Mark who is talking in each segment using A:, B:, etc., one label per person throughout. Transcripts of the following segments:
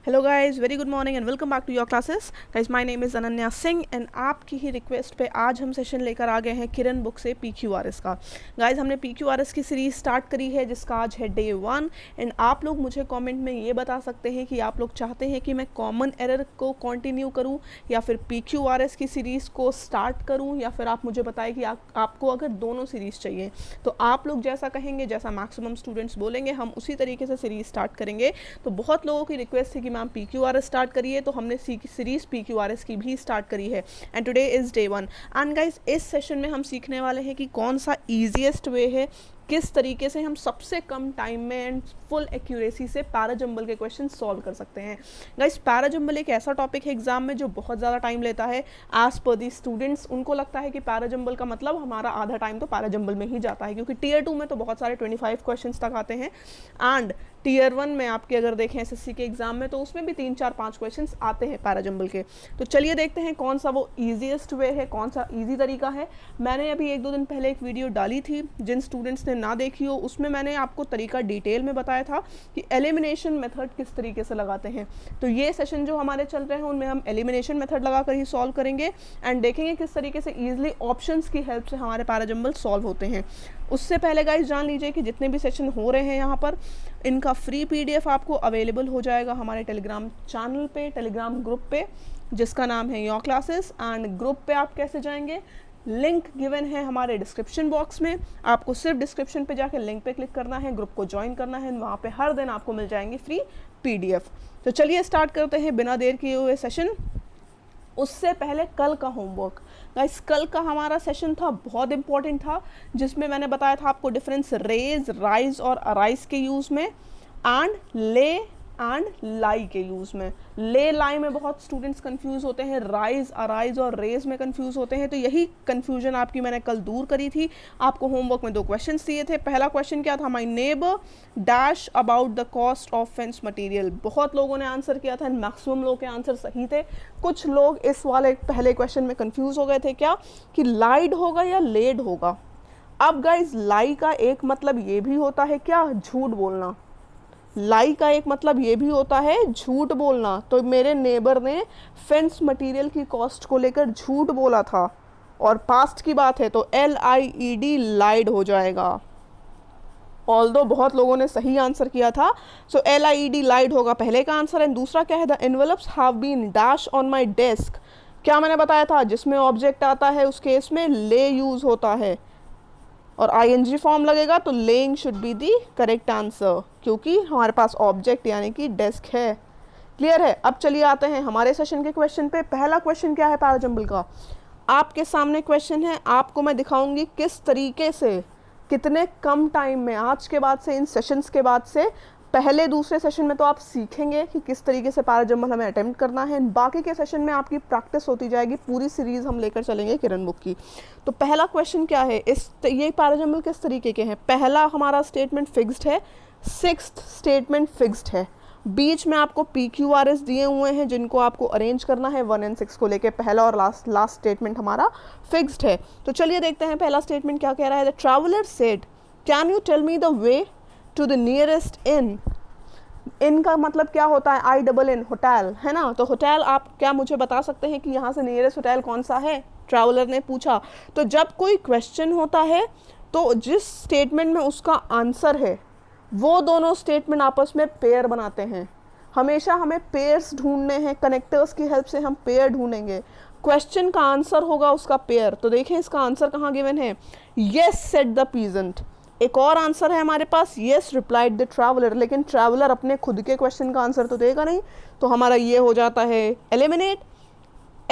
A: Hello guys, very good morning and welcome back to your classes. Guys, my name is Ananya Singh and आपकी ही request पे आज हम session लेकर आ गए हैं किरण बुक से PQRS का। गाइस, हमने PQRS की सीरीज़ स्टार्ट करी है जिसका आज है डे 1 एंड आप लोग मुझे कमेंट में ये बता सकते हैं कि आप लोग चाहते हैं कि मैं कॉमन एरर को कंटिन्यू करूं या फिर PQRS की सीरीज़ को स्टार्ट करूं, या फिर आप मुझे बताएं कि आपको अगर दोनों सीरीज़ चाहिए तो आप लोग जैसा कहेंगे, जैसा मैक्सिमम स्टूडेंट्स बोलेंगे, हम उसी तरीके से सीरीज़ स्टार्ट करेंगे। तो बहुत लोगों की रिक्वेस्ट थी कि मैम PQRS स्टार्ट करिए, तो हमने सीरीज PQRS की भी स्टार्ट करी है and today is day 1। And guys, इस सेशन में हम सीखने वाले हैं कि कौन सा ईजीएस्ट वे है, किस तरीके से हम सबसे कम टाइम में एंड फुल एक्यूरेसी से पैराजंबल के क्वेश्चन सॉल्व कर सकते हैं। गाइस, पैराजंबल एक ऐसा टॉपिक है एग्जाम में जो बहुत ज़्यादा टाइम लेता है। एज पर दी स्टूडेंट्स, उनको लगता है कि पैराजंबल का मतलब हमारा आधा टाइम तो पैराजंबल में ही जाता है, क्योंकि टीयर 2 में तो बहुत सारे 25 क्वेश्चन तक आते हैं एंड टीयर 1 में आपके अगर देखें SSC के एग्जाम में तो उसमें भी 3 4 5 क्वेश्चन आते हैं पैराजंबल के। तो चलिए देखते हैं कौन सा वो ईजीएस्ट वे है, कौन सा ईजी तरीका है। मैंने अभी 1-2 दिन पहले एक वीडियो डाली थी, जिन स्टूडेंट्स ने ना देखी हो उसमें मैंने आपको तरीका डिटेल में बताया था कि एलिमिनेशन मेथड किस तरीके से लगाते हैं। तो ये सेशन जो हमारे चल रहे हैं उनमें हम एलिमिनेशन मेथड लगाकर ही सॉल्व करेंगे एंड देखेंगे किस तरीके से ईजिली ऑप्शंस की हेल्प से हमारे पैराजंबल सॉल्व होते हैं। उससे पहले गाइस जान लीजिए कि जितने भी सेशन हो रहे हैं यहाँ पर, इनका फ्री PDF आपको अवेलेबल हो जाएगा हमारे टेलीग्राम चैनल पे, टेलीग्राम ग्रुप पे, जिसका नाम है योर क्लासेस। एंड ग्रुप पे आप कैसे जाएंगे, लिंक गिवन है हमारे डिस्क्रिप्शन बॉक्स में। आपको सिर्फ डिस्क्रिप्शन पे जाकर लिंक पे क्लिक करना है, ग्रुप को ज्वाइन करना है, वहाँ पे हर दिन आपको मिल जाएंगे फ्री PDF। तो चलिए स्टार्ट करते हैं बिना देर किए हुए सेशन। उससे पहले कल का होमवर्क। गाइस, कल का हमारा सेशन था, बहुत इंपॉर्टेंट था, जिसमें मैंने बताया था आपको डिफरेंस रेज, राइज और अराइज के यूज़ में एंड ले एंड लाई के यूज़ में। ले लाई में बहुत स्टूडेंट्स कंफ्यूज होते हैं, राइज अराइज और रेज में कंफ्यूज होते हैं। तो यही कंफ्यूजन आपकी मैंने कल दूर करी थी। आपको होमवर्क में 2 क्वेश्चन दिए थे। पहला क्वेश्चन क्या था, my neighbour dash about the cost of fence material. बहुत लोगों ने आंसर किया था, मैक्सिमम लोगों के आंसर सही थे। कुछ लोग इस वाले पहले क्वेश्चन में कंफ्यूज हो गए थे, क्या कि लाइड होगा या लेड होगा। अब गाइज, लाई का एक मतलब ये भी होता है क्या, झूठ बोलना। लाई का एक मतलब ये भी होता है झूठ बोलना। तो मेरे नेबर ने फेंस मटेरियल की कॉस्ट को लेकर झूठ बोला था और पास्ट की बात है तो LIED लाइड हो जाएगा। ऑल्दो बहुत लोगों ने सही आंसर किया था, सो LIED लाइड होगा पहले का आंसर। एंड दूसरा क्या है, the envelopes have been dash on my desk. क्या मैंने बताया था, जिसमें ऑब्जेक्ट आता है उस केस में ले यूज होता है और ING फॉर्म लगेगा, तो laying should be the correct answer, क्योंकि हमारे पास ऑब्जेक्ट यानी कि डेस्क है। क्लियर है। अब चलिए आते हैं हमारे सेशन के क्वेश्चन पे। पहला क्वेश्चन क्या है पैराजंबल का, आपके सामने क्वेश्चन है, आपको मैं दिखाऊंगी किस तरीके से, कितने कम टाइम में, आज के बाद से, इन सेशंस के बाद से, पहले दूसरे सेशन में तो आप सीखेंगे कि किस तरीके से पैराजंबल हमें अटेम्प्ट करना है, बाकी के सेशन में आपकी प्रैक्टिस होती जाएगी। पूरी सीरीज हम लेकर चलेंगे किरण बुक की। तो पहला क्वेश्चन क्या है, ये पैराजंबल किस तरीके के हैं। पहला हमारा स्टेटमेंट फिक्स्ड है, 6th स्टेटमेंट फिक्स्ड है, बीच में आपको PQRS दिए हुए हैं जिनको आपको अरेंज करना है 1 and 6 को लेके। पहला और लास्ट स्टेटमेंट हमारा फिक्स्ड है। तो चलिए देखते हैं पहला स्टेटमेंट क्या कह रहा है। The traveller said, can you tell me the way to the nearest inn. Inn का मतलब क्या होता है, INN, होटल, है ना। तो होटल, आप क्या मुझे बता सकते हैं कि यहाँ से नियरेस्ट होटल कौन सा है, ट्रैवलर ने पूछा। तो जब कोई क्वेश्चन होता है तो जिस स्टेटमेंट में उसका आंसर है वो दोनों स्टेटमेंट आपस में पेयर बनाते हैं। हमेशा हमें पेयर्स ढूंढने हैं, कनेक्टर्स की हेल्प से हम पेयर ढूंढेंगे। क्वेश्चन का आंसर होगा उसका पेयर। तो देखें इसका आंसर कहाँ गिवन है, येस सेड द पीजेंट। एक और आंसर है हमारे पास, येस रिप्लाइड द ट्रैवलर, लेकिन ट्रैवलर अपने खुद के क्वेश्चन का आंसर तो देगा नहीं, तो हमारा ये हो जाता है एलिमिनेट,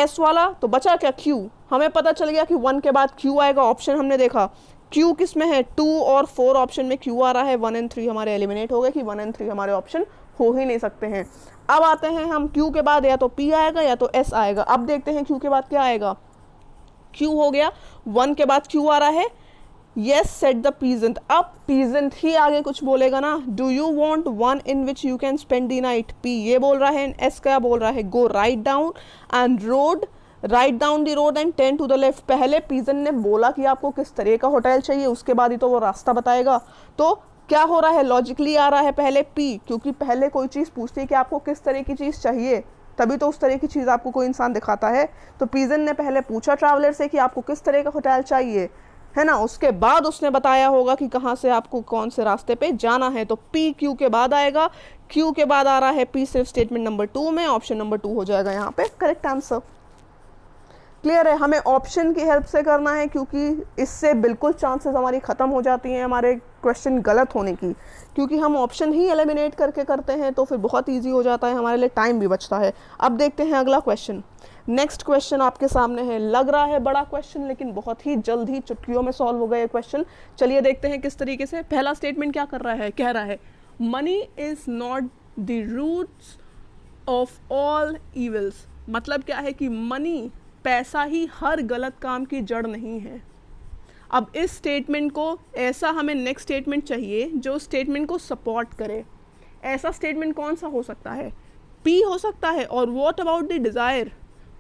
A: S वाला। तो बचा क्या, Q। हमें पता चल गया कि 1 के बाद Q आएगा, ऑप्शन हमने देखा। Q किस में है, 2 और 4 ऑप्शन में Q आ रहा है। 1 and 3 हमारे एलिमिनेट हो गए कि 1 and 3 हमारे ऑप्शन हो ही नहीं सकते हैं। अब आते हैं हम, Q के बाद या तो P आएगा या तो S आएगा। अब देखते हैं Q के बाद क्या आएगा। Q हो गया, 1 के बाद Q आ रहा है, येस सेड द पीजेंट। अब पीजेंट ही आगे कुछ बोलेगा ना, do you want one in which you can spend the night. P ये बोल रहा है, S क्या बोल रहा है, go right down and road, right down the road and turn to the left. पहले पीजन ने बोला कि आपको किस तरह का होटल चाहिए, उसके बाद ही तो वो रास्ता बताएगा। तो क्या हो रहा है, लॉजिकली आ रहा है पहले पी, क्योंकि पहले कोई चीज़ पूछती है कि आपको किस तरह की चीज़ चाहिए, तभी तो उस तरह की चीज़ आपको कोई इंसान दिखाता है। तो पिजन ने पहले पूछा ट्रैवलर से कि आपको किस तरह का होटल चाहिए, है ना, उसके बाद उसने बताया होगा कि कहाँ से आपको कौन से रास्ते पे जाना है। तो पी क्यू के बाद आएगा, क्यू के बाद आ रहा है पी सिर्फ स्टेटमेंट नंबर 2 में, ऑप्शन नंबर 2 हो जाएगा यहाँ पे करेक्ट आंसर। क्लियर है, हमें ऑप्शन की हेल्प से करना है क्योंकि इससे बिल्कुल चांसेस हमारी ख़त्म हो जाती हैं हमारे क्वेश्चन गलत होने की, क्योंकि हम ऑप्शन ही एलिमिनेट करके करते हैं तो फिर बहुत इजी हो जाता है, हमारे लिए टाइम भी बचता है। अब देखते हैं अगला क्वेश्चन। नेक्स्ट क्वेश्चन आपके सामने है, लग रहा है बड़ा क्वेश्चन लेकिन बहुत ही जल्द ही चुटकियों में सॉल्व हो गया ये क्वेश्चन। चलिए देखते हैं किस तरीके से। पहला स्टेटमेंट क्या कर रहा है, कह रहा है money is not the roots of all evils. मतलब क्या है कि मनी, पैसा ही हर गलत काम की जड़ नहीं है। अब इस स्टेटमेंट को ऐसा हमें नेक्स्ट स्टेटमेंट चाहिए जो स्टेटमेंट को सपोर्ट करे। ऐसा स्टेटमेंट कौन सा हो सकता है, पी हो सकता है। और व्हाट अबाउट द डिज़ायर,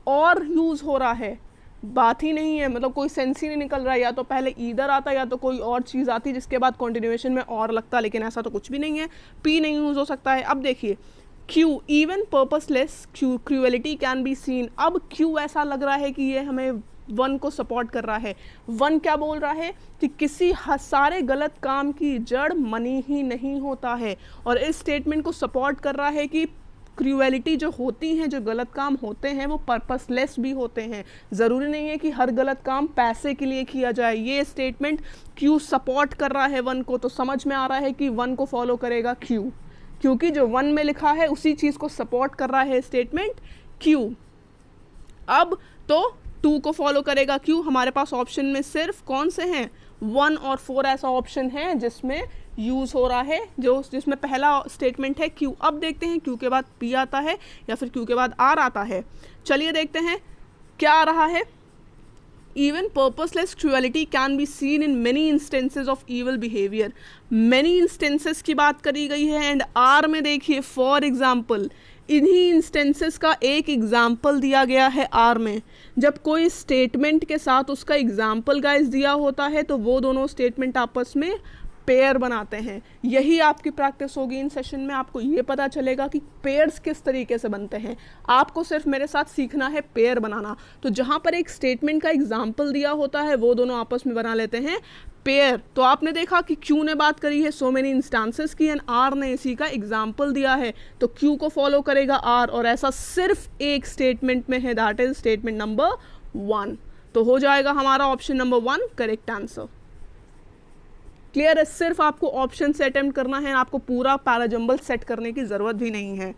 A: और यूज़ हो रहा है, बात ही नहीं है, मतलब कोई सेंस ही नहीं निकल रहा है, या तो पहले ईदर आता या तो कोई और चीज़ आती जिसके बाद कॉन्टिन्यूएशन में और लगता, लेकिन ऐसा तो कुछ भी नहीं है, पी नहीं यूज़ हो सकता है। अब देखिए Q, even purposeless cruelty can be seen. अब क्यू ऐसा लग रहा है कि ये हमें वन को सपोर्ट कर रहा है। वन क्या बोल रहा है कि किसी सारे गलत काम की जड़ मनी ही नहीं होता है, और इस स्टेटमेंट को सपोर्ट कर रहा है कि क्रूएलिटी जो होती हैं, जो गलत काम होते हैं वो पर्पसलेस भी होते हैं। ज़रूरी नहीं है कि हर गलत काम पैसे के लिए किया जाए। ये स्टेटमेंट क्यू सपोर्ट कर रहा है वन को, तो समझ में आ रहा है कि वन को फॉलो करेगा क्यू, क्योंकि जो वन में लिखा है उसी चीज़ को सपोर्ट कर रहा है स्टेटमेंट क्यू। अब तो टू को फॉलो करेगा क्यू। हमारे पास ऑप्शन में सिर्फ कौन से हैं, 1 और 4 ऐसा ऑप्शन है जिसमें यूज़ हो रहा है, जो जिसमें पहला स्टेटमेंट है क्यू। अब देखते हैं क्यू के बाद पी आता है या फिर क्यू के बाद आर आता है। चलिए देखते हैं क्या आ रहा है। Even purposeless cruelty can be seen in many instances of evil behavior. Many instances की बात करी गई है एंड आर में देखिए फॉर एग्जाम्पल, इन्हीं इंस्टेंसेस का एक एग्जाम्पल दिया गया है आर में। जब कोई स्टेटमेंट के साथ उसका एग्जाम्पल गाइस दिया होता है तो वो दोनों स्टेटमेंट आपस में पेयर बनाते हैं। यही आपकी प्रैक्टिस होगी इन सेशन में, आपको ये पता चलेगा कि पेयर्स किस तरीके से बनते हैं। आपको सिर्फ मेरे साथ सीखना है पेयर बनाना। तो जहाँ पर एक स्टेटमेंट का एग्जाम्पल दिया होता है वो दोनों आपस में बना लेते हैं पेयर। तो आपने देखा कि क्यू ने बात करी है सो मेनी इंस्टांसेस की एंड आर ने इसी का एग्जाम्पल दिया है, तो क्यू को फॉलो करेगा आर, और ऐसा सिर्फ एक स्टेटमेंट में है, दैट इज स्टेटमेंट नंबर 1। तो हो जाएगा हमारा option number 1 correct answer. Clear है, सिर्फ आपको ऑप्शन से अटेम्प्ट करना है, आपको पूरा पैराजंबल सेट करने की ज़रूरत भी नहीं है।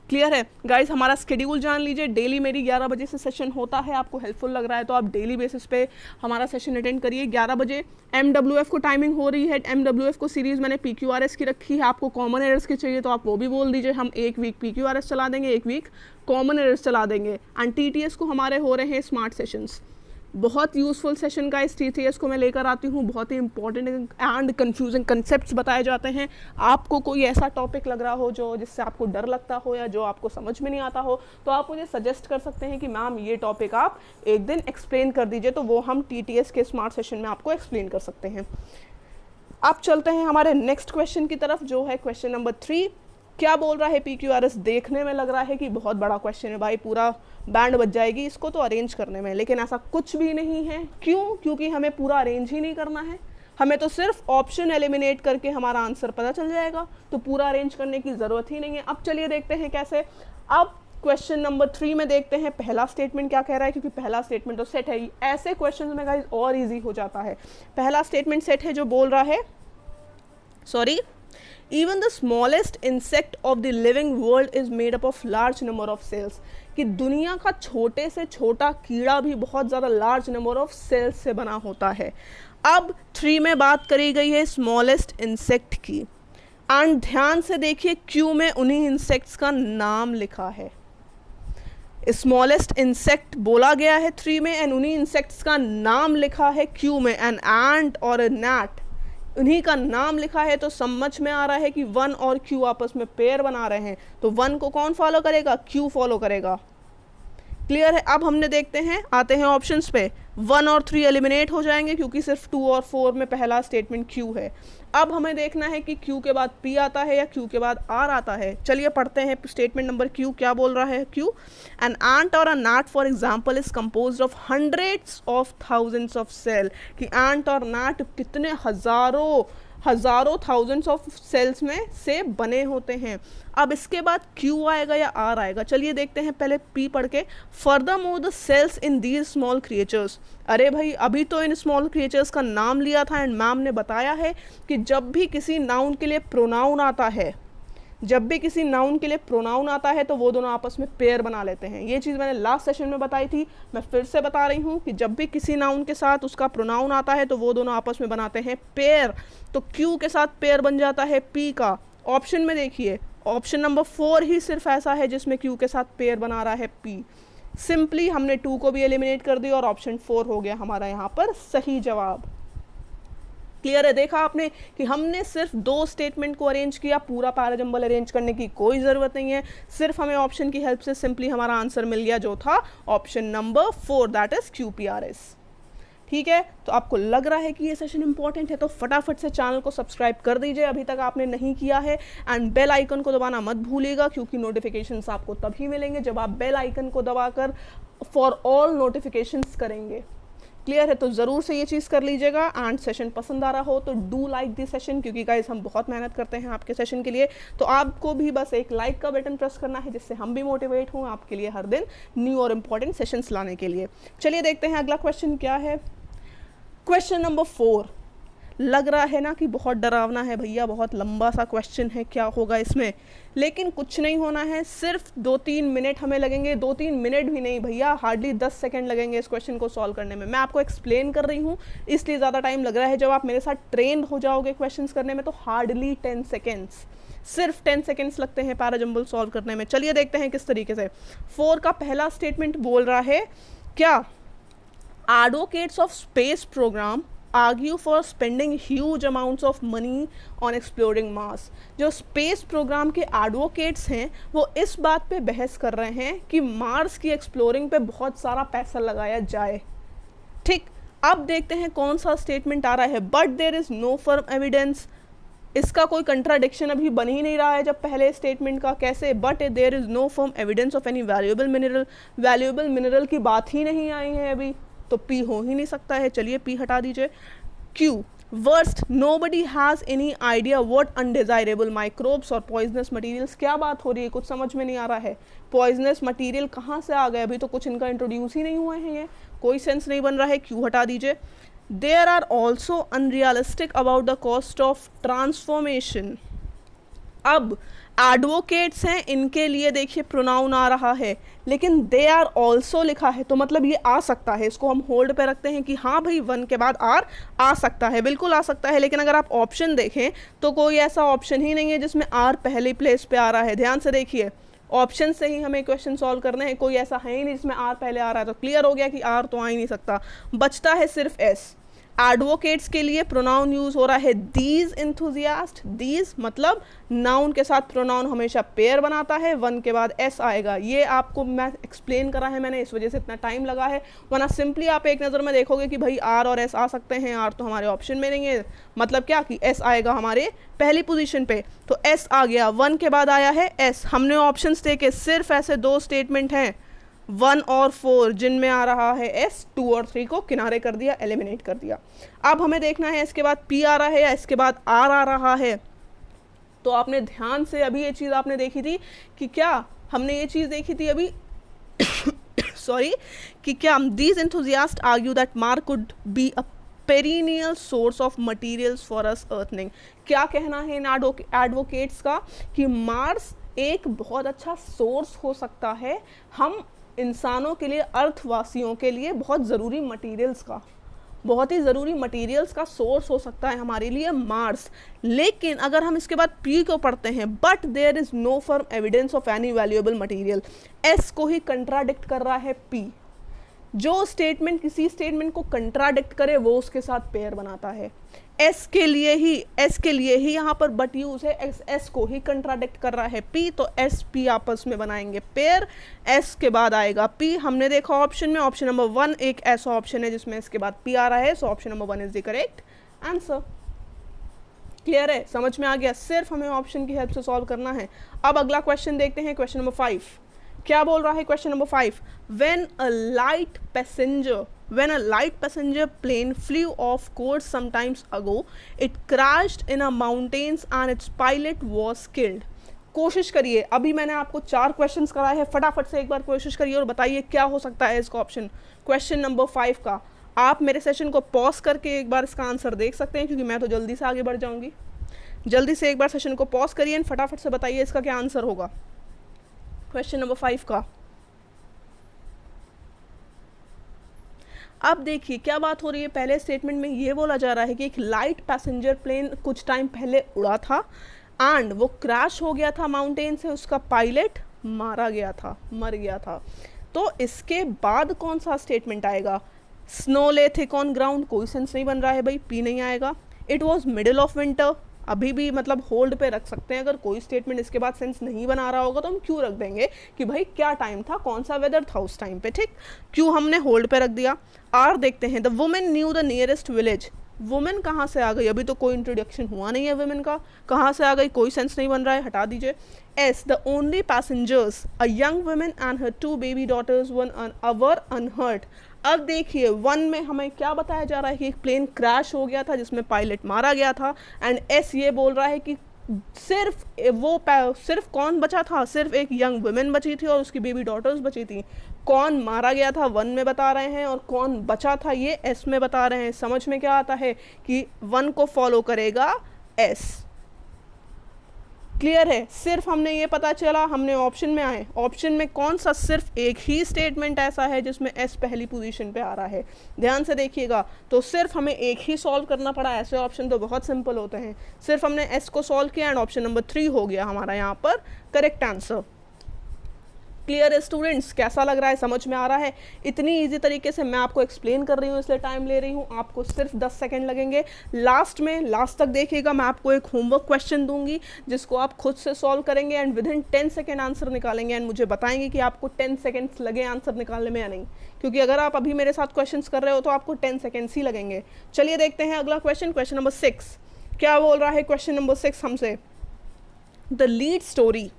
A: क्लियर है गाइज, हमारा स्केड्यूल जान लीजिए। डेली मेरी 11 बजे से सेशन होता है, आपको हेल्पफुल लग रहा है तो आप डेली बेसिस पे हमारा सेशन अटेंड करिए। 11 बजे MWF को टाइमिंग हो रही है। MWF को सीरीज़ मैंने PQRS की रखी है। आपको कॉमन एरर्स की चाहिए तो आप वो भी बोल दीजिए, हम एक वीक PQRS चला देंगे, एक वीक कॉमन एरर्स चला देंगे। एंड TTS को हमारे हो रहे हैं स्मार्ट सेशंस। बहुत यूज़फुल सेशन का इस TTS को मैं लेकर आती हूँ। बहुत ही इंपॉर्टेंट एंड कंफ्यूजिंग कंसेप्ट्स बताए जाते हैं। आपको कोई ऐसा टॉपिक लग रहा हो जो जिससे आपको डर लगता हो या जो आपको समझ में नहीं आता हो तो आप मुझे सजेस्ट कर सकते हैं कि मैम ये टॉपिक आप एक दिन एक्सप्लेन कर दीजिए, तो वो हम TTS के स्मार्ट सेशन में आपको एक्सप्लेन कर सकते हैं। आप चलते हैं हमारे नेक्स्ट क्वेश्चन की तरफ जो है क्वेश्चन नंबर 3। क्या बोल रहा है PQRS? देखने में लग रहा है कि बहुत बड़ा क्वेश्चन है भाई, पूरा बैंड बज जाएगी इसको तो अरेंज करने में, लेकिन ऐसा कुछ भी नहीं है। क्यों? क्योंकि हमें पूरा अरेंज ही नहीं करना है, हमें तो सिर्फ ऑप्शन एलिमिनेट करके हमारा आंसर पता चल जाएगा, तो पूरा अरेंज करने की ज़रूरत ही नहीं है। अब चलिए देखते हैं कैसे। अब क्वेश्चन नंबर 3 में देखते हैं पहला स्टेटमेंट क्या कह रहा है, क्योंकि पहला स्टेटमेंट तो सेट है ही। ऐसे क्वेश्चन में गाइस और ईजी हो जाता है। पहला स्टेटमेंट सेट है जो बोल रहा है, sorry, even the smallest insect of the living world is made up of large number of cells, कि दुनिया का छोटे से छोटा कीड़ा भी बहुत ज़्यादा लार्ज नंबर ऑफ सेल्स से बना होता है। अब 3 में बात करी गई है स्मॉलेस्ट इंसेक्ट की, एंड ध्यान से देखिए क्यू में उन्हीं इंसेक्ट्स का नाम लिखा है। स्मॉलेस्ट इंसेक्ट बोला गया है 3 में एंड उन्हीं इंसेक्ट्स का नाम लिखा है क्यू में। एन एंट और ए gnat, उन्हीं का नाम लिखा है, तो समझ में आ रहा है कि 1 और क्यू आपस में पेयर बना रहे हैं। तो 1 को कौन फॉलो करेगा? क्यू फॉलो करेगा। क्लियर है। अब हमने देखते हैं, आते हैं ऑप्शंस पे। 1 और 3 एलिमिनेट हो जाएंगे क्योंकि सिर्फ 2 और 4 में पहला स्टेटमेंट Q है। अब हमें देखना है कि Q के बाद P आता है या Q के बाद R आता है। चलिए पढ़ते हैं स्टेटमेंट नंबर Q क्या बोल रहा है। Q, एन ant और a gnat for example is compose of hundreds of thousands of cell, कि ant और gnat कितने हजारों थाउजेंड्स ऑफ सेल्स में से बने होते हैं। अब इसके बाद Q आएगा या R आएगा, चलिए देखते हैं पहले P पढ़ के। Furthermore the cells in these small creatures, अरे भाई अभी तो इन स्मॉल क्रिएचर्स का नाम लिया था एंड मैम ने बताया है कि जब भी किसी नाउन के लिए प्रोनाउन आता है, तो वो दोनों आपस में पेयर बना लेते हैं। ये चीज़ मैंने लास्ट सेशन में बताई थी, मैं फिर से बता रही हूँ कि जब भी किसी नाउन के साथ उसका प्रोनाउन आता है तो वो दोनों आपस में बनाते हैं पेयर। तो Q के साथ पेयर बन जाता है P का। ऑप्शन में देखिए, ऑप्शन नंबर 4 ही सिर्फ ऐसा है जिसमें Q के साथ पेयर बना रहा है P। सिंपली हमने 2 को भी एलिमिनेट कर दिया और ऑप्शन 4 हो गया हमारा यहाँ पर सही जवाब। क्लियर है। देखा आपने कि हमने सिर्फ 2 स्टेटमेंट को अरेंज किया, पूरा पैराजंबल अरेंज करने की कोई ज़रूरत नहीं है, सिर्फ हमें ऑप्शन की हेल्प से सिंपली हमारा आंसर मिल गया जो था option number 4, that is QPRS। ठीक है, तो आपको लग रहा है कि ये सेशन इंपॉर्टेंट है तो फटाफट से चैनल को सब्सक्राइब कर दीजिए अभी तक आपने नहीं किया है, एंड बेल आइकन को दबाना मत भूलिएगा क्योंकि नोटिफिकेशंस आपको तभी मिलेंगे जब आप बेल आइकन को दबाकर फॉर ऑल नोटिफिकेशंस करेंगे। क्लियर है, तो ज़रूर से ये चीज़ कर लीजिएगा। एंड सेशन पसंद आ रहा हो तो डू लाइक दिस सेशन, क्योंकि गाइस हम बहुत मेहनत करते हैं आपके सेशन के लिए, तो आपको भी बस एक लाइक का बटन प्रेस करना है जिससे हम भी मोटिवेट हों आपके लिए हर दिन न्यू और इम्पॉर्टेंट सेशंस लाने के लिए। चलिए देखते हैं अगला क्वेश्चन क्या है। क्वेश्चन नंबर 4 लग रहा है ना कि बहुत डरावना है भैया, बहुत लंबा सा क्वेश्चन है, क्या होगा इसमें, लेकिन कुछ नहीं होना है, सिर्फ 2-3 मिनट हमें लगेंगे। 2-3 मिनट भी नहीं भैया, हार्डली 10 सेकंड लगेंगे इस क्वेश्चन को सॉल्व करने में। मैं आपको एक्सप्लेन कर रही हूँ इसलिए ज़्यादा टाइम लग रहा है, जब आप मेरे साथ ट्रेंड हो जाओगे क्वेश्चंस करने में तो हार्डली 10 सेकेंड्स, सिर्फ 10 सेकेंड्स लगते हैं पैराजंबल सॉल्व करने में। चलिए देखते हैं किस तरीके से। 4 का पहला स्टेटमेंट बोल रहा है क्या, advocates of space programme argue for spending huge amounts of money on exploring Mars. जो स्पेस प्रोग्राम के एडवोकेट्स हैं वो इस बात पे बहस कर रहे हैं कि मार्स की एक्सप्लोरिंग पे बहुत सारा पैसा लगाया जाए। ठीक, अब देखते हैं कौन सा स्टेटमेंट आ रहा है। But there is no firm evidence, इसका कोई कंट्राडिक्शन अभी बन ही नहीं रहा है जब पहले स्टेटमेंट का। कैसे, but there is no firm evidence of any valuable mineral की बात ही नहीं आई है अभी, तो P हो ही नहीं सकता है। चलिए P हटा दीजिए। Q, worst, nobody has any idea what undesirable microbes और पॉइजनस मटेरियल्स, क्या बात हो रही है, कुछ समझ में नहीं आ रहा है। पॉइजनस मटेरियल कहाँ से आ गए, अभी तो कुछ इनका इंट्रोड्यूस ही नहीं हुए हैं, ये कोई सेंस नहीं बन रहा है। Q हटा दीजिए। There are also unrealistic about the cost of transformation. अब एडवोकेट्स हैं, इनके लिए देखिए प्रोनाउन आ रहा है, लेकिन दे आर ऑल्सो लिखा है तो मतलब ये आ सकता है, इसको हम होल्ड पे रखते हैं कि हाँ भाई 1 के बाद R आ सकता है, बिल्कुल आ सकता है। लेकिन अगर आप ऑप्शन देखें तो कोई ऐसा ऑप्शन ही नहीं है जिसमें R पहले प्लेस पे आ रहा है। ध्यान से देखिए, ऑप्शन से ही हमें क्वेश्चन सॉल्व करने हैं, कोई ऐसा है ही नहीं जिसमें R पहले आ रहा है, तो क्लियर हो गया कि R तो आ ही नहीं सकता, बचता है सिर्फ S। एडवोकेट्स के लिए प्रोनाउन यूज हो रहा है दीज एंथुजियास्ट। दीज मतलब नाउन के साथ प्रोनाउन हमेशा पेयर बनाता है, 1 के बाद S आएगा। ये आपको मैं एक्सप्लेन करा है मैंने, इस वजह से इतना टाइम लगा है, वरना सिंपली आप एक नज़र में देखोगे कि भाई R और S आ सकते हैं। R तो हमारे ऑप्शन में नहीं है, मतलब क्या कि S आएगा हमारे पहली पोजीशन पे, तो S आ गया। 1 के बाद आया है S। हमने ऑप्शंस देखे, सिर्फ ऐसे 2 स्टेटमेंट हैं 1 और 4 जिनमें आ रहा है S। 2 और 3 को किनारे कर दिया, एलिमिनेट कर दिया। अब हमें देखना है इसके बाद P आ रहा है या इसके बाद R आ रहा है। तो आपने ध्यान से अभी ये चीज़ आपने देखी थी कि क्या, हमने ये चीज़ देखी थी अभी सॉरी, कि क्या these enthusiast argue that Mars could be a perennial source of materials for us earning. क्या कहना है इन एडवोकेट्स का कि मार्स एक बहुत अच्छा सोर्स हो सकता है हम इंसानों के लिए, अर्थवासियों के लिए बहुत ज़रूरी मटेरियल्स का, बहुत ही ज़रूरी मटेरियल्स का सोर्स हो सकता है हमारे लिए मार्स। लेकिन अगर हम इसके बाद P को पढ़ते हैं, but there is no firm evidence of any valuable material, S को ही कंट्राडिक्ट कर रहा है P। जो स्टेटमेंट किसी स्टेटमेंट को कंट्राडिक्ट करे वो उसके साथ पेयर बनाता है। एस के लिए ही यहाँ पर बट यूज है, एस को ही कंट्राडिक्ट कर रहा है पी, तो एस पी आपस में बनाएंगे पेयर, एस के बाद आएगा पी। हमने देखा ऑप्शन में, ऑप्शन नंबर 1 एक ऐसा ऑप्शन है जिसमें इसके बाद पी आ रहा है, so option number 1 is the correct answer. Clear है, समझ में आ गया, सिर्फ हमें ऑप्शन की हेल्प से सॉल्व करना है। अब अगला क्वेश्चन देखते हैं, क्वेश्चन नंबर 5 क्या बोल रहा है। Question number 5, when a light passenger plane flew off course sometimes ago, it crashed in a mountains and its pilot was killed। कोशिश करिए, अभी मैंने आपको 4 क्वेश्चंस कराए हैं, फटाफट से एक बार कोशिश करिए और बताइए क्या हो सकता है इसका ऑप्शन क्वेश्चन नंबर 5 का। आप मेरे सेशन को पॉज करके एक बार इसका आंसर देख सकते हैं, क्योंकि मैं तो जल्दी से आगे बढ़ जाऊंगी। जल्दी से एक बार सेशन को पॉज करिए एंड फटाफट से बताइए इसका क्या आंसर होगा क्वेश्चन नंबर 5 का। अब देखिए क्या बात हो रही है, पहले स्टेटमेंट में ये बोला जा रहा है कि एक लाइट पैसेंजर प्लेन कुछ टाइम पहले उड़ा था एंड वो क्रैश हो गया था माउंटेन से, उसका पायलट मर गया था। तो इसके बाद कौन सा स्टेटमेंट आएगा, स्नो ले थिक ऑन ग्राउंड, कोई सेंस नहीं बन रहा है भाई, पी नहीं आएगा। It was middle of winter, अभी भी मतलब होल्ड पे रख सकते हैं, अगर कोई स्टेटमेंट इसके बाद सेंस नहीं बना रहा होगा तो हम क्यों रख देंगे कि भाई क्या टाइम था, कौन सा वेदर था उस टाइम पे, ठीक, क्यों हमने होल्ड पे रख दिया। आर देखते हैं, the women new the nearest village, women कहाँ से आ गई, अभी तो कोई इंट्रोडक्शन हुआ नहीं है वुमेन का, कहाँ से आ गई, कोई सेंस नहीं बन रहा है, हटा दीजिए। S, the only passengers a young women and her 2 baby daughters were unhurt. अब देखिए 1 में हमें क्या बताया जा रहा है कि एक प्लेन क्रैश हो गया था जिसमें पायलट मारा गया था, एंड एस ये बोल रहा है कि सिर्फ कौन बचा था, सिर्फ एक यंग वुमेन बची थी और उसकी बेबी डॉटर्स बची थी। कौन मारा गया था 1 में बता रहे हैं और कौन बचा था ये एस में बता रहे हैं। समझ में क्या आता है कि 1 को फॉलो करेगा एस। क्लियर है, सिर्फ हमने ये पता चला, हमने ऑप्शन में आए, ऑप्शन में कौन सा सिर्फ एक ही स्टेटमेंट ऐसा है जिसमें एस पहली पोजीशन पे आ रहा है, ध्यान से देखिएगा। तो सिर्फ हमें एक ही सॉल्व करना पड़ा, ऐसे ऑप्शन तो बहुत सिंपल होते हैं। सिर्फ हमने एस को सॉल्व किया एंड ऑप्शन नंबर 3 हो गया हमारा यहाँ पर करेक्ट आंसर। क्लियर है स्टूडेंट्स, कैसा लग रहा है, समझ में आ रहा है। इतनी इजी तरीके से मैं आपको एक्सप्लेन कर रही हूँ इसलिए टाइम ले रही हूँ, आपको सिर्फ 10 सेकंड लगेंगे। लास्ट तक देखिएगा, मैं आपको एक होमवर्क क्वेश्चन दूंगी जिसको आप खुद से सॉल्व करेंगे and with in 10 second answer निकालेंगे एंड मुझे बताएंगे कि आपको 10 सेकेंड्स लगे आंसर निकालने में या नहीं, क्योंकि अगर आप अभी मेरे साथ क्वेश्चन कर रहे हो तो आपको 10 सेकेंड्स ही लगेंगे। चलिए देखते हैं अगला क्वेश्चन, क्वेश्चन नंबर 6 क्या बोल रहा है। क्वेश्चन नंबर 6 हमसे, द लीड स्टोरी,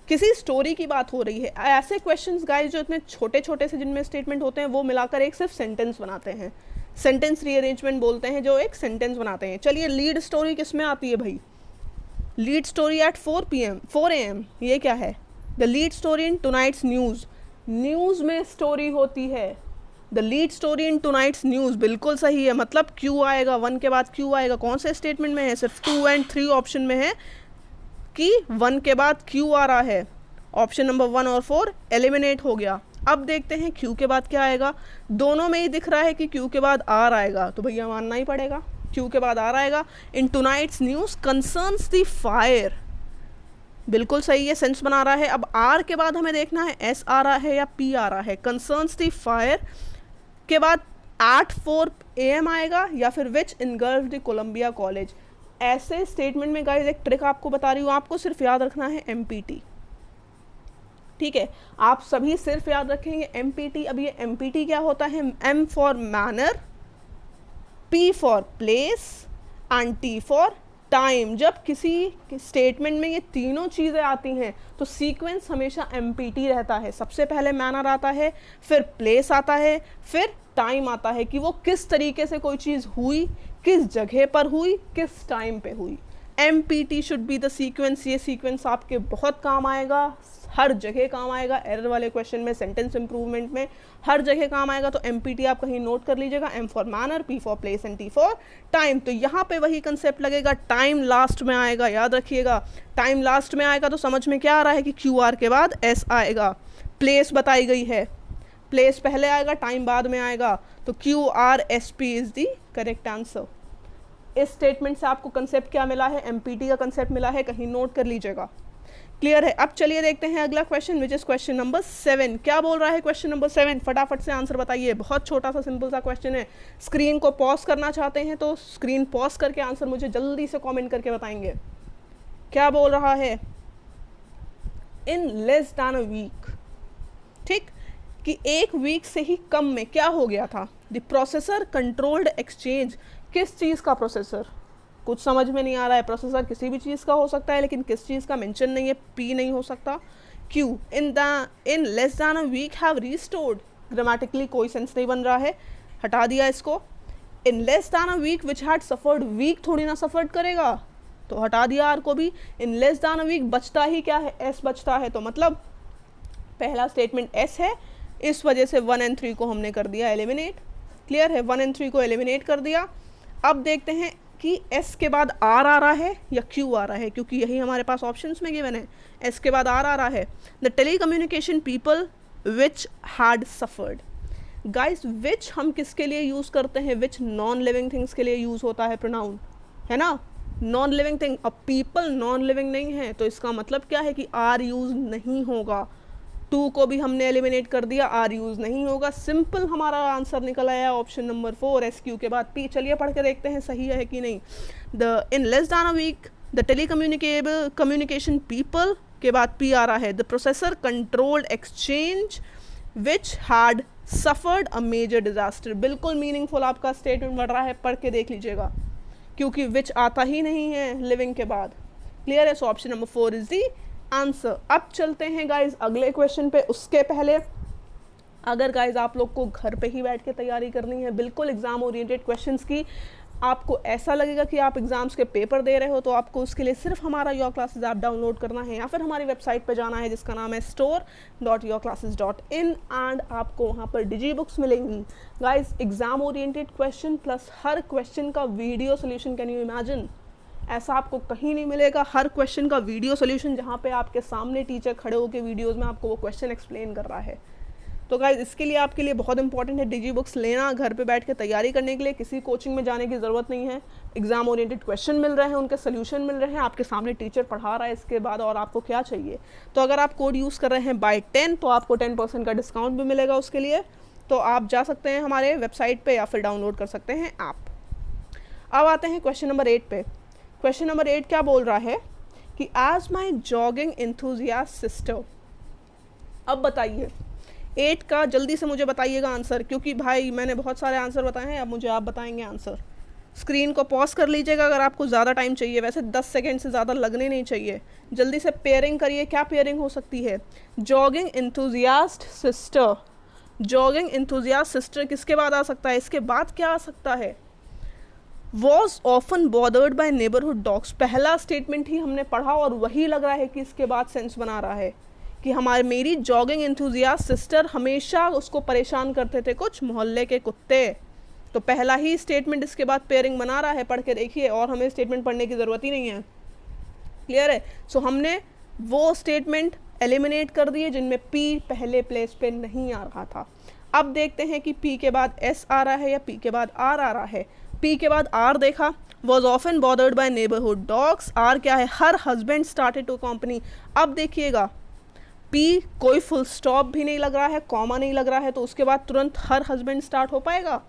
A: किसी स्टोरी की बात हो रही है। ऐसे क्वेश्चंस गाइस जो इतने छोटे छोटे से जिनमें स्टेटमेंट होते हैं वो मिलाकर एक सिर्फ सेंटेंस बनाते हैं, सेंटेंस रीअरेंजमेंट बोलते हैं, जो एक सेंटेंस बनाते हैं। चलिए लीड स्टोरी किस में आती है भाई, लीड स्टोरी एट 4 AM, ये क्या है, the lead story in tonight's news, news में स्टोरी होती है, the lead story in tonight's news, बिल्कुल सही है। मतलब क्यू आएगा, 1 के बाद क्यू आएगा, कौन से स्टेटमेंट में है, सिर्फ 2 एंड 3 ऑप्शन में है कि 1 के बाद क्यू आ रहा है। ऑप्शन नंबर 1 और 4 एलिमिनेट हो गया। अब देखते हैं क्यू के बाद क्या आएगा, दोनों में ही दिख रहा है कि क्यू के बाद आर आएगा, तो भैया मानना ही पड़ेगा क्यू के बाद आर आएगा। In tonight's news concerns the fire, बिल्कुल सही है, सेंस बना रहा है। अब आर के बाद हमें देखना है एस आ रहा है या पी आ रहा है। कंसर्न्स द फायर के बाद एट 4 AM आएगा या फिर विच इनगल्फ द कोलंबिया कॉलेज। ऐसे स्टेटमेंट में गाइस एक ट्रिक आपको बता रही हूँ, आपको सिर्फ याद रखना है MPT, ठीक है, आप सभी सिर्फ याद रखेंगे MPT। अब ये MPT क्या होता है, M for manner, P for place and T for time. जब किसी स्टेटमेंट में ये तीनों चीज़ें आती हैं तो सीक्वेंस हमेशा MPT रहता है, सबसे पहले मैनर आता है, फिर प्लेस आता है, फिर टाइम आता है कि वो किस तरीके से कोई चीज़ हुई, किस जगह पर हुई, किस टाइम पे हुई। MPT should be the sequence. ये सीक्वेंस आपके बहुत काम आएगा, हर जगह काम आएगा, एरर वाले क्वेश्चन में, सेंटेंस इंप्रूवमेंट में, हर जगह काम आएगा। तो MPT आप कहीं नोट कर लीजिएगा, M for manner, P for place and T for time. तो यहाँ पे वही कंसेप्ट लगेगा, टाइम लास्ट में आएगा, याद रखिएगा। टाइम लास्ट में आएगा तो समझ में क्या आ रहा है कि QR के बाद S आएगा। प्लेस बताई गई है, प्लेस पहले आएगा, टाइम बाद में आएगा, तो QRSP is the correct answer. इस स्टेटमेंट से आपको कंसेप्ट क्या मिला है, MPT का कंसेप्ट मिला है, कहीं नोट कर लीजिएगा। क्लियर है। अब चलिए देखते हैं अगला question which is question number 7। क्या बोल रहा है क्वेश्चन नंबर 7? फटाफट से आंसर बताइए। बहुत छोटा सा सिंपल सा क्वेश्चन है। स्क्रीन को पॉज करना चाहते हैं तो स्क्रीन पॉज करके आंसर मुझे जल्दी से कमेंट करके बताएंगे। क्या बोल रहा है? In less than a week, ठीक, कि एक वीक से ही कम में क्या हो गया था? The processor controlled exchange. किस चीज़ का प्रोसेसर? कुछ समझ में नहीं आ रहा है। प्रोसेसर किसी भी चीज़ का हो सकता है, लेकिन किस चीज़ का मेंशन नहीं है। पी नहीं हो सकता। Q in less than a week have restored. Grammatically कोई सेंस नहीं बन रहा है, हटा दिया इसको। In less than a week which had suffered. Week थोड़ी ना सफर्ड करेगा, तो हटा दिया आर को भी। In less than a week बचता ही क्या है? एस बचता है। तो मतलब पहला स्टेटमेंट एस है, इस वजह से 1 और 3 को हमने कर दिया एलिमिनेट। क्लियर है? 1 और 3 को एलिमिनेट कर दिया। अब देखते हैं कि एस के बाद आर आ रहा है या क्यू आ रहा है, क्योंकि यही हमारे पास ऑप्शंस में गिवन है। एस के बाद आर आ रहा है। The telecommunication people which had suffered. Guys, which हम किसके लिए यूज़ करते हैं? विच नॉन लिविंग थिंग्स के लिए यूज़ होता है प्रोनाउन, है ना? Non living thing. अब पीपल नॉन लिविंग नहीं है, तो इसका मतलब क्या है कि आर यूज़ नहीं होगा। 2 को भी हमने एलिमिनेट कर दिया, आर यूज़ नहीं होगा। सिंपल हमारा आंसर निकल आया ऑप्शन नंबर 4, एस क्यू के बाद पी। चलिए पढ़ के देखते हैं सही है कि नहीं। In less than a week the communication people के बाद पी आ रहा है। The processor controlled exchange which had suffered a major disaster. बिल्कुल मीनिंगफुल आपका स्टेटमेंट बढ़ रहा है, पढ़ के देख लीजिएगा, क्योंकि विच आता ही नहीं है लिविंग के बाद। क्लियर है? So option number 4 is the answer. अब चलते हैं गाइज अगले क्वेश्चन पे। उसके पहले अगर गाइज आप लोग को घर पे ही बैठ के तैयारी करनी है बिल्कुल एग्जाम ओरिएंटेड क्वेश्चंस की, आपको ऐसा लगेगा कि आप एग्जाम्स के पेपर दे रहे हो, तो आपको उसके लिए सिर्फ हमारा योर क्लासेस ऐप डाउनलोड करना है या फिर हमारी वेबसाइट पे जाना है जिसका नाम है store.yourclasses.in एंड आपको वहाँ पर डिजी बुक्स मिलेंगी। Guys exam oriented question plus हर क्वेश्चन का video solution. Can you imagine? ऐसा आपको कहीं नहीं मिलेगा। हर क्वेश्चन का वीडियो सोल्यूशन, जहाँ पे आपके सामने टीचर खड़े होकर वीडियोस में आपको वो क्वेश्चन एक्सप्लेन कर रहा है। तो गाइज इसके लिए आपके लिए बहुत इंपॉर्टेंट है डिजी बुक्स लेना घर पे बैठ के तैयारी करने के लिए। किसी कोचिंग में जाने की ज़रूरत नहीं है। एग्जाम ओरिएंटेड क्वेश्चन मिल रहे हैं, उनके सोल्यूशन मिल रहे हैं, आपके सामने टीचर पढ़ा रहा है। इसके बाद और आपको क्या चाहिए? तो अगर आप कोड यूज़ कर रहे हैं बाय 10 तो आपको 10% का डिस्काउंट भी मिलेगा उसके लिए। तो आप जा सकते हैं हमारे वेबसाइट पर या फिर डाउनलोड कर सकते हैं ऐप। अब आते हैं क्वेश्चन नंबर 8 पे। क्वेश्चन नंबर 8 क्या बोल रहा है कि as my jogging enthusiast sister. अब बताइए 8 का जल्दी से मुझे बताइएगा आंसर, क्योंकि भाई मैंने बहुत सारे आंसर बताए हैं, अब मुझे आप बताएंगे आंसर। स्क्रीन को पॉज कर लीजिएगा अगर आपको ज़्यादा टाइम चाहिए, वैसे 10 सेकेंड से ज़्यादा लगने नहीं चाहिए। जल्दी से पेयरिंग करिए। क्या पेयरिंग हो सकती है? Jogging enthusiast sister. Jogging enthusiast sister किसके बाद आ सकता है? इसके बाद क्या आ सकता है? Was often bothered by neighbourhood dogs. पहला स्टेटमेंट ही हमने पढ़ा और वही लग रहा है कि इसके बाद सेंस बना रहा है कि मेरी जॉगिंग एंथुजियास्ट सिस्टर हमेशा उसको परेशान करते थे कुछ मोहल्ले के कुत्ते। तो पहला ही स्टेटमेंट इसके बाद पेयरिंग बना रहा है। पढ़ के देखिए, और हमें स्टेटमेंट पढ़ने की ज़रूरत ही नहीं है। क्लियर है? सो हमने वो स्टेटमेंट एलिमिनेट कर दिए जिनमें पी पहले प्लेस पे नहीं आ रहा था। अब देखते हैं कि पी के बाद एस आ रहा है या पी के बाद आर आ रहा है। पी के बाद आर देखा, was often bothered by neighbourhood dogs. R क्या है? Her husband started to company. अब देखिएगा पी कोई फुल स्टॉप भी नहीं लग रहा है, कॉमा नहीं लग रहा है, तो उसके बाद तुरंत हर हस्बैंड स्टार्ट हो पाएगा?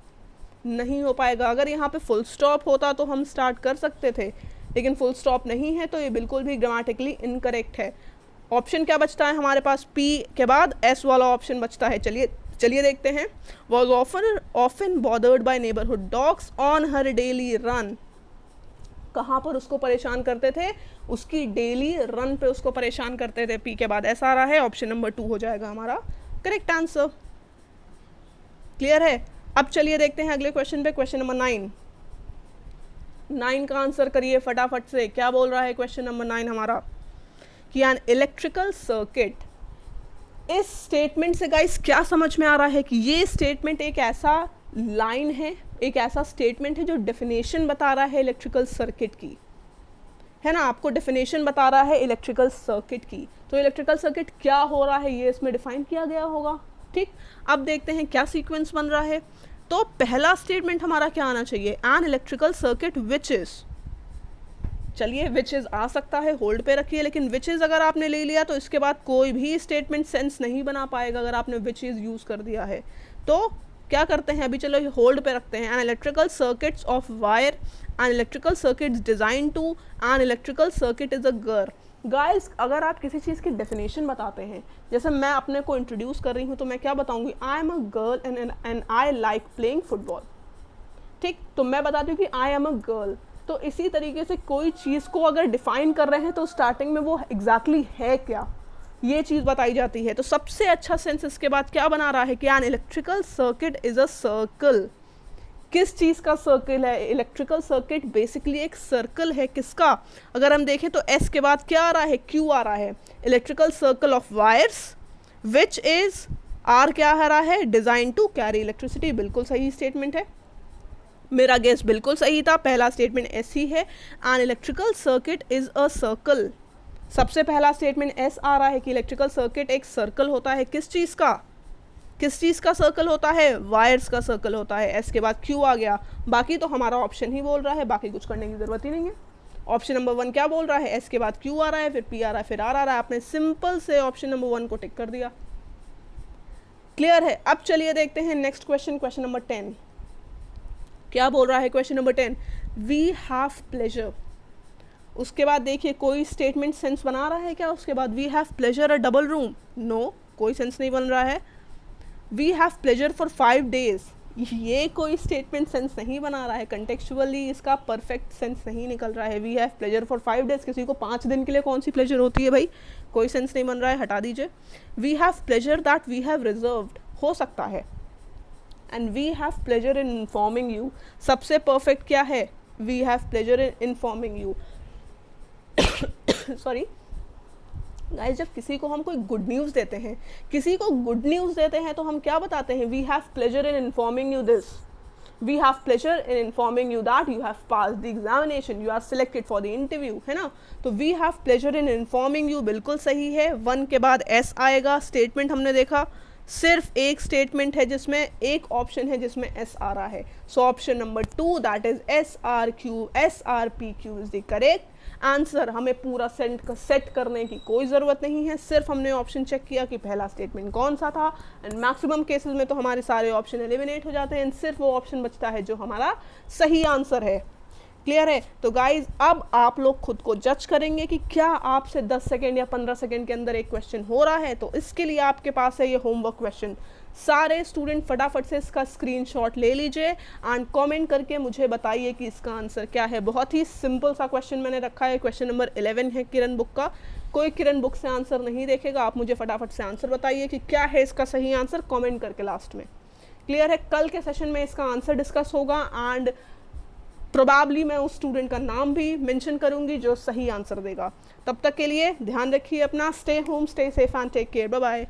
A: नहीं हो पाएगा। अगर यहाँ पे फुल स्टॉप होता तो हम स्टार्ट कर सकते थे, लेकिन फुल स्टॉप नहीं है, तो ये बिल्कुल भी ग्रामेटिकली इनकरेक्ट है। ऑप्शन क्या बचता है हमारे पास? पी के बाद एस वाला ऑप्शन बचता है। चलिए देखते हैं। Was often bothered by neighbourhood dogs on her daily run. कहाँ पर उसको परेशान करते थे? उसकी डेली रन पे उसको परेशान करते थे। पी के बाद ऐसा आ रहा है, ऑप्शन नंबर 2 हो जाएगा हमारा करेक्ट आंसर। क्लियर है? अब चलिए देखते हैं अगले क्वेश्चन पे। क्वेश्चन नंबर 9 का आंसर करिए फटाफट से। क्या बोल रहा है क्वेश्चन नंबर 9 हमारा कि एन इलेक्ट्रिकल सर्किट। इस स्टेटमेंट से गाइस क्या समझ में आ रहा है कि ये स्टेटमेंट एक ऐसा लाइन है, एक ऐसा स्टेटमेंट है जो डेफिनेशन बता रहा है इलेक्ट्रिकल सर्किट की, है ना? आपको डेफिनेशन बता रहा है इलेक्ट्रिकल सर्किट की। तो इलेक्ट्रिकल सर्किट क्या हो रहा है ये इसमें डिफाइन किया गया होगा। ठीक, अब देखते हैं क्या सीक्वेंस बन रहा है। तो पहला स्टेटमेंट हमारा क्या आना चाहिए? N electrical circuit which is चलिए विच इज़ आ सकता है, होल्ड पे रखिए, लेकिन विच इज़ अगर आपने ले लिया तो इसके बाद कोई भी स्टेटमेंट सेंस नहीं बना पाएगा अगर आपने विच इज़ यूज़ कर दिया है। तो क्या करते हैं अभी, चलो ये होल्ड पे रखते हैं। An electrical circuits of wire, an electrical circuits design to, an electrical circuit is a girl. Guys अगर आप किसी चीज़ की डेफिनेशन बताते हैं, जैसे मैं अपने को इंट्रोड्यूस कर रही हूँ तो मैं क्या बताऊँगी, I am a girl and I like playing football. ठीक, तो मैं बताती हूँ कि आई एम अ गर्ल। तो इसी तरीके से कोई चीज़ को अगर डिफाइन कर रहे हैं तो स्टार्टिंग में वो एग्जैक्टली है क्या, ये चीज़ बताई जाती है। तो सबसे अच्छा सेंस इसके बाद क्या बना रहा है कि N electrical circuit is a circle. किस चीज़ का सर्कल है, इलेक्ट्रिकल सर्किट बेसिकली एक सर्कल है। किसका, अगर हम देखें तो एस के बाद क्या आ रहा है, क्यू आ रहा है। Electrical circle of wires which is, R क्या आ रहा है, डिज़ाइन टू कैरी इलेक्ट्रिसिटी। बिल्कुल सही स्टेटमेंट है, मेरा गेस बिल्कुल सही था, पहला स्टेटमेंट एस ही है। N electrical circuit is a circle, सबसे पहला स्टेटमेंट एस आ रहा है कि इलेक्ट्रिकल सर्किट एक सर्कल होता है। किस चीज़ का, किस चीज़ का सर्कल होता है, वायर्स का सर्कल होता है। एस के बाद क्यू आ गया, बाकी तो हमारा ऑप्शन ही बोल रहा है, बाकी कुछ करने की ज़रूरत ही नहीं है। ऑप्शन नंबर 1 क्या बोल रहा है, एस के बाद क्यू आ रहा है, फिर पी आ रहा है, फिर आर आ रहा है। आपने सिंपल से ऑप्शन नंबर 1 को टिक कर दिया। क्लियर है। अब चलिए देखते हैं नेक्स्ट क्वेश्चन, क्वेश्चन नंबर 10 क्या बोल रहा है। Question number 10, we have pleasure. उसके बाद देखिए कोई स्टेटमेंट सेंस बना रहा है क्या, उसके बाद we have pleasure a double room, no कोई सेंस नहीं बन रहा है। We have pleasure for 5 days, ये कोई स्टेटमेंट सेंस नहीं बना रहा है, कंटेक्चुअली इसका परफेक्ट सेंस नहीं निकल रहा है। We have pleasure for 5 days, किसी को 5 दिन के लिए कौन सी प्लेजर होती है भाई, कोई सेंस नहीं बन रहा है, हटा दीजिए। We have pleasure that we have reserved, हो सकता है। And we have pleasure in informing you, सबसे परफेक्ट क्या है, we have pleasure in informing you. Sorry guys, जब किसी को हम कोई गुड न्यूज़ देते हैं, किसी को गुड न्यूज़ देते हैं तो हम क्या बताते हैं, we have pleasure in informing you this, we have pleasure in informing you that you have pass the examination, you are selected for the interview, है ना। तो we have pleasure in informing you बिल्कुल सही है। 1 के बाद S आएगा। Statement हमने देखा सिर्फ एक स्टेटमेंट है जिसमें एक ऑप्शन है जिसमें एस आ रहा है, so option number 2 that is S R P Q is the correct answer. हमें पूरा सेट करने की कोई ज़रूरत नहीं है, सिर्फ हमने ऑप्शन चेक किया कि पहला स्टेटमेंट कौन सा था। एंड मैक्सिमम केसेस में तो हमारे सारे ऑप्शन एलिमिनेट हो जाते हैं, सिर्फ वो ऑप्शन बचता है जो हमारा सही आंसर है। क्लियर है। तो गाइज अब आप लोग खुद को जज करेंगे कि क्या आपसे 10 सेकेंड या 15 सेकेंड के अंदर एक क्वेश्चन हो रहा है। तो इसके लिए आपके पास है ये होमवर्क क्वेश्चन। सारे स्टूडेंट फटाफट से इसका स्क्रीनशॉट ले लीजिए एंड कमेंट करके मुझे बताइए कि इसका आंसर क्या है। बहुत ही सिंपल सा क्वेश्चन मैंने रखा है, क्वेश्चन नंबर 11 है किरण बुक का। कोई किरण बुक से आंसर नहीं देखेगा, आप मुझे फटाफट से आंसर बताइए कि क्या है इसका सही आंसर, कमेंट करके लास्ट में। क्लियर है। कल के सेशन में इसका आंसर डिस्कस होगा एंड प्रोबेबली मैं उस स्टूडेंट का नाम भी मेंशन करूंगी जो सही आंसर देगा। तब तक के लिए ध्यान रखिए अपना, stay home, stay safe and take care, bye bye.